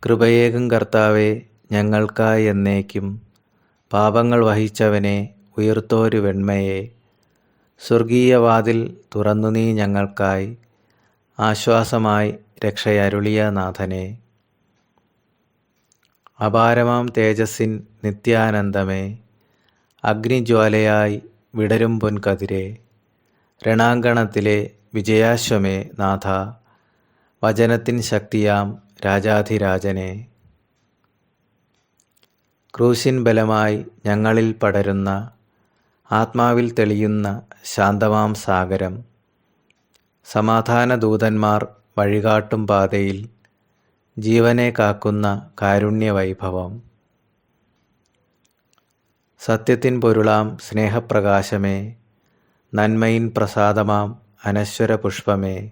കൃപയേകും കർത്താവേ, ഞങ്ങൾക്കായി എന്നേക്കും പാപങ്ങൾ വഹിച്ചവനെ, ഉയർത്തോരു വെണ്മയെ, സ്വർഗീയവാതിൽ തുറന്നു നീ ഞങ്ങൾക്കായി ആശ്വാസമായി രക്ഷയരുളിയ നാഥനെ. അപാരമാം തേജസ്സിൻ നിത്യാനന്ദമേ, അഗ്നിജ്വാലയായി വിടരും പൊൻകതിരെ, രണാങ്കണത്തിലെ വിജയാശ്വമേ നാഥ, വചനത്തിൻ ശക്തിയാം രാജാധിരാജനെ. ക്രൂശിൻ ബലമായി ഞങ്ങളിൽ പടരുന്ന, ആത്മാവിൽ തെളിയുന്ന ശാന്തമാം സാഗരം, സമാധാന ദൂതന്മാർ വഴികാട്ടും പാതയിൽ ജീവനെ കാക്കുന്ന കാരുണ്യവൈഭവം. സത്യത്തിൻ പൊരുളാം സ്നേഹപ്രകാശമേ, നന്മയിൻ പ്രസാദമാം അനശ്വര പുഷ്പമേ,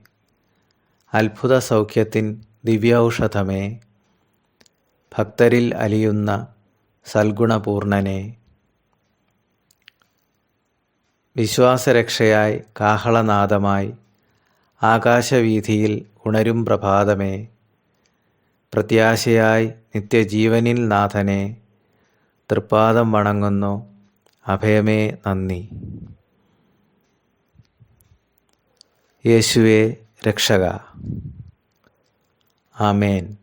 അത്ഭുത സൗഖ്യത്തിൻ ദിവ്യൌഷധമേ, ഭക്തരിൽ അലിയുന്ന സൽഗുണപൂർണനെ. വിശ്വാസരക്ഷയായി കാഹളനാദമായി ആകാശവീഥിയിൽ ഉണരും പ്രഭാതമേ, പ്രത്യാശയായി നിത്യജീവനിൽ നാഥനെ, തൃപ്പാദം വണങ്ങുന്നു അഭയമേ നന്ദി. യേശുവേ രക്ഷക. ആമേൻ.